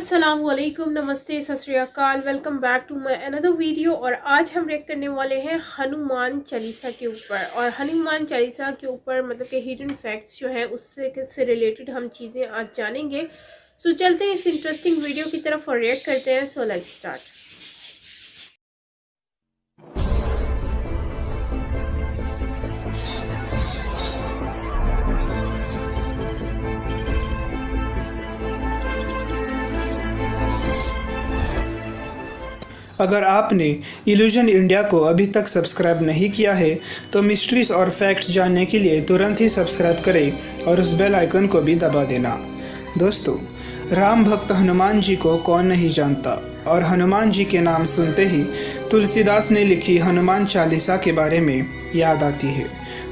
अस्सलाम वालेकुम, नमस्ते, सत श्री अकाल। Welcome back to my another video. और आज हम रिएक्ट करने वाले हैं हनुमान चालीसा के ऊपर। और हनुमान चालीसा के ऊपर मतलब कि हिडन फैक्ट्स जो है उससे रिलेटेड हम चीज़ें आज जानेंगे। सो चलते हैं इस इंटरेस्टिंग वीडियो की तरफ और रिएक्ट करते हैं। So let's start. अगर आपने इल्यूजन इंडिया को अभी तक सब्सक्राइब नहीं किया है तो मिस्ट्रीज और फैक्ट्स जानने के लिए तुरंत ही सब्सक्राइब करें और उस बेल आइकन को भी दबा देना। दोस्तों, राम भक्त हनुमान जी को कौन नहीं जानता, और हनुमान जी के नाम सुनते ही तुलसीदास ने लिखी हनुमान चालीसा के बारे में याद आती है।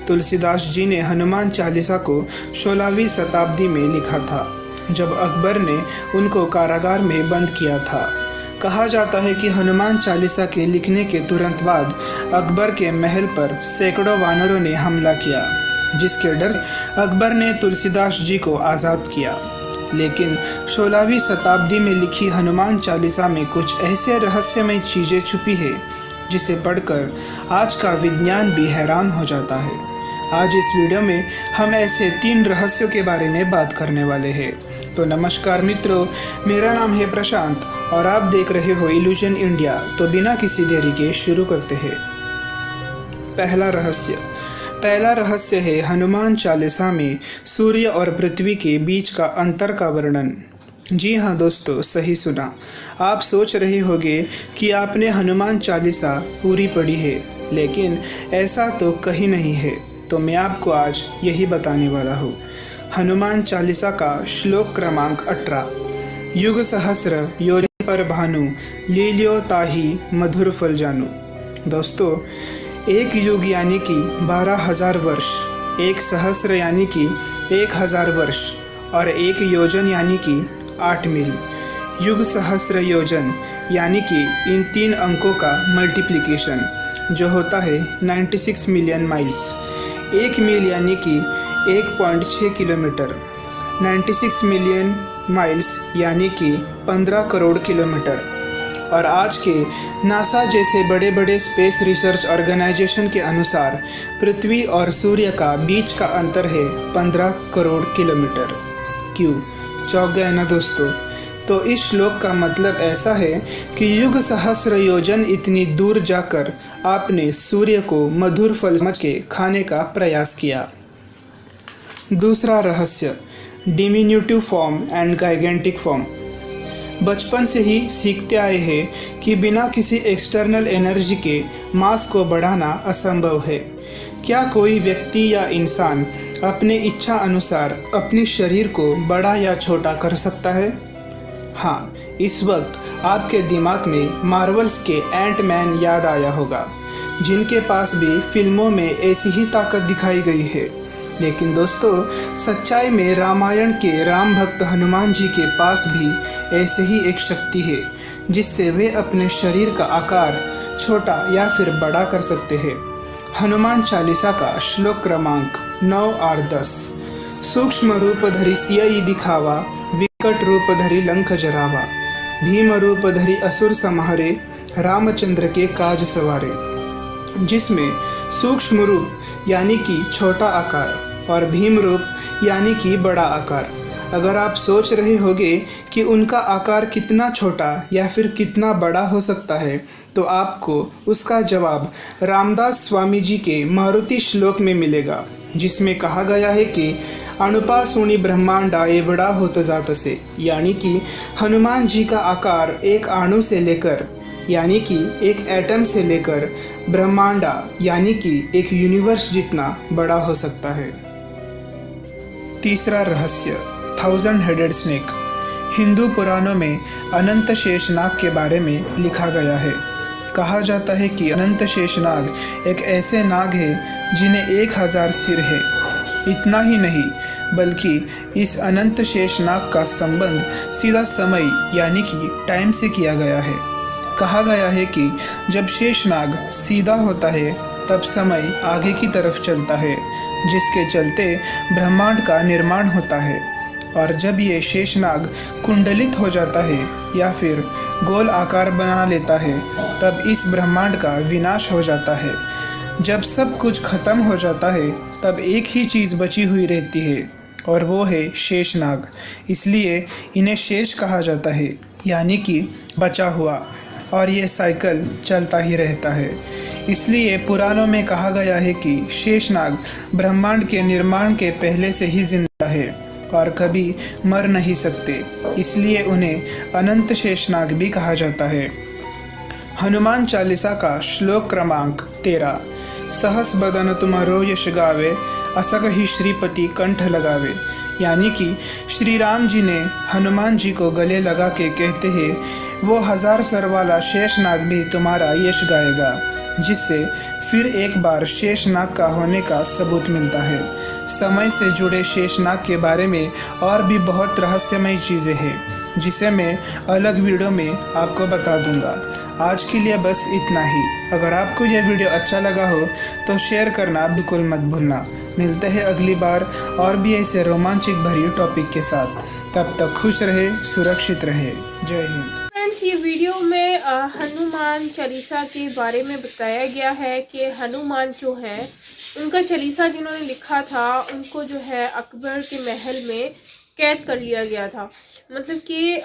तुलसीदास जी ने हनुमान चालीसा को 16वीं शताब्दी में लिखा था, जब अकबर ने उनको कारागार में बंद किया था। कहा जाता है कि हनुमान चालीसा के लिखने के तुरंत बाद अकबर के महल पर सैकड़ों वानरों ने हमला किया, जिसके डर से अकबर ने तुलसीदास जी को आज़ाद किया। लेकिन 16वीं शताब्दी में लिखी हनुमान चालीसा में कुछ ऐसे रहस्यमय चीज़ें छुपी है जिसे पढ़कर आज का विज्ञान भी हैरान हो जाता है। आज इस वीडियो में हम ऐसे 3 रहस्यों के बारे में बात करने वाले हैं। तो नमस्कार मित्रों, मेरा नाम है प्रशांत और आप देख रहे हो इल्यूजन इंडिया। तो बिना किसी देरी के शुरू करते हैं। पहला रहस्य है हनुमान चालीसा में सूर्य और पृथ्वी के बीच का अंतर का वर्णन। जी हाँ दोस्तों, सही सुना। आप सोच रहे होंगे कि आपने हनुमान चालीसा पूरी पढ़ी है, लेकिन ऐसा तो कहीं नहीं है। तो मैं आपको आज यही बताने वाला हूँ। हनुमान चालीसा का श्लोक क्रमांक 18। युग सहस्र योजन पर भानु, लील्यो ताहि मधुर फल जानू। दोस्तों, एक युग यानी कि 12,000 वर्ष, एक सहस्र यानी कि 1,000 वर्ष, और एक योजन यानी कि 8 मील। युग सहस्र योजन यानी कि इन 3 अंकों का मल्टीप्लिकेशन जो होता है 96 मिलियन माइल्स। 1 मील यानी कि 1.6 किलोमीटर, 96 मिलियन माइल्स यानी कि 15 करोड़ किलोमीटर। और आज के नासा जैसे बड़े बड़े स्पेस रिसर्च ऑर्गेनाइजेशन के अनुसार पृथ्वी और सूर्य का बीच का अंतर है 15 करोड़ किलोमीटर। क्यों चौंक गए ना दोस्तों? तो इस श्लोक का मतलब ऐसा है कि युग सहस्र योजन इतनी दूर जाकर आपने सूर्य को मधुर फल समझ के खाने का प्रयास किया। दूसरा रहस्य, डिमिन्यूटिव फॉर्म एंड गाइगेंटिक फॉर्म। बचपन से ही सीखते आए हैं कि बिना किसी एक्सटर्नल एनर्जी के मास को बढ़ाना असंभव है। क्या कोई व्यक्ति या इंसान अपने इच्छा अनुसार अपने शरीर को बड़ा या छोटा कर सकता है? हाँ, इस वक्त आपके दिमाग में मार्वल्स के एंटमैन याद आया होगा, जिनके पास भी फिल्मों में ऐसी ही ताकत दिखाई गई है। लेकिन दोस्तों, सच्चाई में रामायण के राम भक्त हनुमान जी के पास भी ऐसे ही एक शक्ति है, जिससे वे अपने शरीर का आकार छोटा या फिर बड़ा कर सकते हैं। हनुमान चालीसा का श्लोक क्रमांक 9 और 10। सूक्ष्म रूप धरि सियहि दिखावा, विकट रूप धरि लंक जरावा। भीम रूप धरि असुर संहारे, रामचंद्र के काज सवारे। जिसमें सूक्ष्म रूप यानी कि छोटा आकार और भीम रूप यानी कि बड़ा आकार। अगर आप सोच रहे होंगे कि उनका आकार कितना छोटा या फिर कितना बड़ा हो सकता है, तो आपको उसका जवाब रामदास स्वामी जी के मारुति श्लोक में मिलेगा, जिसमें कहा गया है कि अणुपा सुनी ब्रह्मांडा ये बड़ा होता जात से, यानी कि हनुमान जी का आकार एक अणु से लेकर यानी कि एक एटम से लेकर ब्रह्मांडा यानी कि एक यूनिवर्स जितना बड़ा हो सकता है। तीसरा रहस्य, 1000 हेडेड स्नेक। हिंदू पुराणों में अनंत शेषनाग के बारे में लिखा गया है। कहा जाता है कि अनंत शेषनाग एक ऐसे नाग है जिन्हें 1000 सिर है। इतना ही नहीं, बल्कि इस अनंत शेषनाग का संबंध सीधा समय यानी कि टाइम से किया गया है। कहा गया है कि जब शेषनाग सीधा होता है तब समय आगे की तरफ चलता है, जिसके चलते ब्रह्मांड का निर्माण होता है। और जब ये शेषनाग कुंडलित हो जाता है या फिर गोल आकार बना लेता है तब इस ब्रह्मांड का विनाश हो जाता है। जब सब कुछ खत्म हो जाता है तब एक ही चीज़ बची हुई रहती है और वो है शेषनाग। इसलिए इन्हें शेष कहा जाता है, यानी कि बचा हुआ, और ये साइकिल चलता ही रहता है। इसलिए पुराणों में कहा गया है कि शेषनाग ब्रह्मांड के निर्माण के पहले से ही जिंदा है और कभी मर नहीं सकते, इसलिए उन्हें अनंत शेषनाग भी कहा जाता है। हनुमान चालीसा का श्लोक क्रमांक 13। सहस बदन तुम्हारो यश गावे, असक ही श्रीपति कंठ लगावे। यानी कि श्री राम जी ने हनुमान जी को गले लगा के कहते हैं, वो 1000 सर वाला शेषनाग भी तुम्हारा यश गाएगा, जिससे फिर एक बार शेषनाग का होने का सबूत मिलता है। समय से जुड़े शेषनाग के बारे में और भी बहुत रहस्यमय चीज़ें हैं, जिसे मैं अलग वीडियो में आपको बता दूंगा। आज के लिए बस इतना ही। अगर आपको यह वीडियो अच्छा लगा हो तो शेयर करना बिल्कुल मत भूलना। मिलते हैं अगली बार और भी ऐसे रोमांचक भरी टॉपिक के साथ। तब तक खुश रहे, सुरक्षित रहे। जय हिंद। फ्रेंड्स, ये वीडियो में हनुमान चालीसा के बारे में बताया गया है कि हनुमान जो है उनका चालीसा जिन्होंने लिखा था उनको जो है अकबर के महल में कैद कर लिया गया था। मतलब कि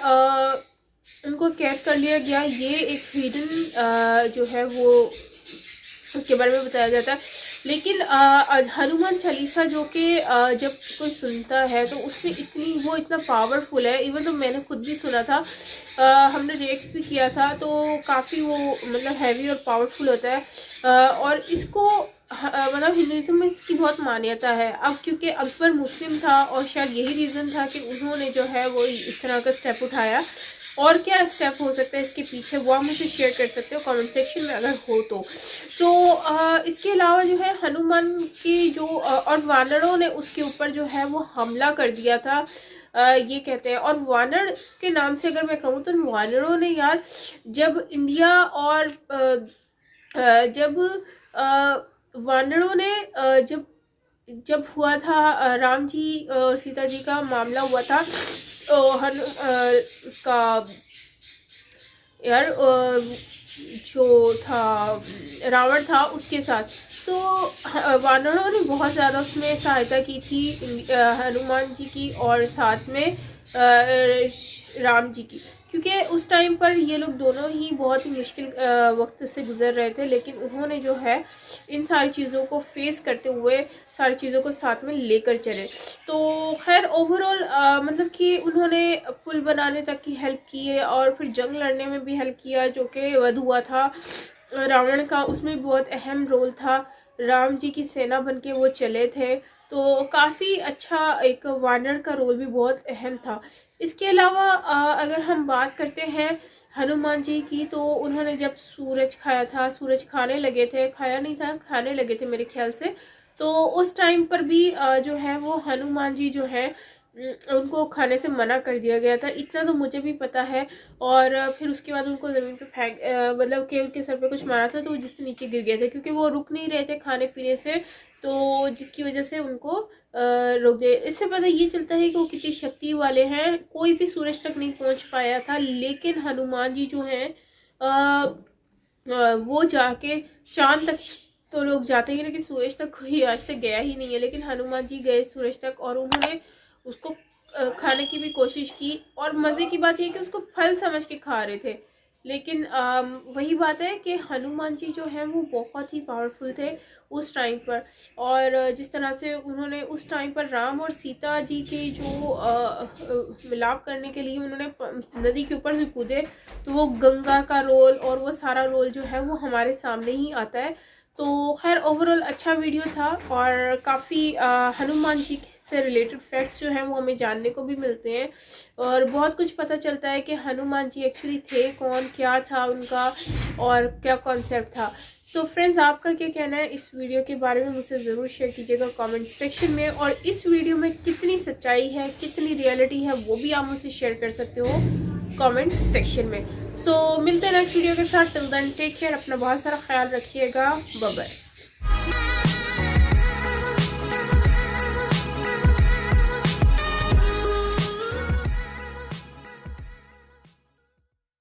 उनको कैद कर लिया गया। ये एक हिडन जो है वो उसके बारे में बताया जाता है। लेकिन हनुमान चालीसा जो कि जब कोई सुनता है तो उसमें वो इतना पावरफुल है। इवन तो मैंने खुद भी सुना था, हमने रिएक्ट भी किया था, तो काफ़ी वो मतलब हैवी और पावरफुल होता है। और इसको मतलब हिंदुइज्म में इसकी बहुत मान्यता है। अब क्योंकि अकबर मुस्लिम था और शायद यही रीज़न था कि उन्होंने जो है वो इस तरह का स्टेप उठाया। और क्या स्टेप हो सकता है इसके पीछे, वो आप मुझे शेयर कर सकते हो कमेंट सेक्शन में अगर हो तो। इसके अलावा जो है हनुमान की जो और वानरों ने उसके ऊपर जो है वो हमला कर दिया था, ये कहते हैं। और वानर के नाम से अगर मैं कहूँ तो वानरों ने यार जब इंडिया और जब वानरों ने जब हुआ था राम जी और सीता जी का मामला हुआ था, तो उसका यार जो था रावण था उसके साथ, तो वानरों ने बहुत ज़्यादा उसमें सहायता की थी हनुमान जी की और साथ में राम जी की, क्योंकि उस टाइम पर ये लोग दोनों ही बहुत ही मुश्किल वक्त से गुजर रहे थे। लेकिन उन्होंने जो है इन सारी चीज़ों को फेस करते हुए सारी चीज़ों को साथ में लेकर चले। तो खैर ओवरऑल मतलब कि उन्होंने पुल बनाने तक की हेल्प की है और फिर जंग लड़ने में भी हेल्प किया, जो कि वध हुआ था रावण का, उसमें बहुत अहम रोल था। राम जी की सेना बन के वो चले थे, तो काफ़ी अच्छा एक वानर का रोल भी बहुत अहम था। इसके अलावा अगर हम बात करते हैं हनुमान जी की, तो उन्होंने जब सूरज खाया था, सूरज खाने लगे थे, खाया नहीं था, खाने लगे थे मेरे ख्याल से, तो उस टाइम पर भी जो है वो हनुमान जी जो है उनको खाने से मना कर दिया गया था, इतना तो मुझे भी पता है। और फिर उसके बाद उनको ज़मीन पे फेंक मतलब कि उनके सर पे कुछ मारा था, तो जिससे नीचे गिर गए थे, क्योंकि वो रुक नहीं रहे थे खाने पीने से, तो जिसकी वजह से उनको रोक दिया। इससे पता ये चलता है कि वो कितनी शक्ति वाले हैं। कोई भी सूरज तक नहीं पहुंच पाया था, लेकिन हनुमान जी जो हैं वो जाके चांद तक तो लोग जाते हैं, लेकिन सूरज तक कोई आज तक गया ही नहीं है। लेकिन हनुमान जी गए सूरज तक और उन्होंने उसको खाने की भी कोशिश की। और मज़े की बात यह कि उसको फल समझ के खा रहे थे। लेकिन वही बात है कि हनुमान जी जो हैं वो बहुत ही पावरफुल थे उस टाइम पर। और जिस तरह से उन्होंने उस टाइम पर राम और सीता जी के जो मिलाप करने के लिए उन्होंने नदी के ऊपर से कूदे, तो वो गंगा का रोल और वो सारा रोल जो है वो हमारे सामने ही आता है। तो खैर ओवरऑल अच्छा वीडियो था और काफ़ी हनुमान जी से रिलेटेड फैक्ट्स जो हैं वो हमें जानने को भी मिलते हैं और बहुत कुछ पता चलता है कि हनुमान जी एक्चुअली थे कौन, क्या था उनका और क्या कॉन्सेप्ट था। सो फ्रेंड्स, आपका क्या कहना है इस वीडियो के बारे में मुझसे ज़रूर शेयर कीजिएगा कमेंट सेक्शन में। और इस वीडियो में कितनी सच्चाई है, कितनी रियलिटी है, वो भी आप मुझसे शेयर कर सकते हो कमेंट सेक्शन में। सो मिलते हैं नेक्स्ट वीडियो के साथ। टिल देन टेक केयर, अपना बहुत सारा ख्याल रखिएगा। Bye bye.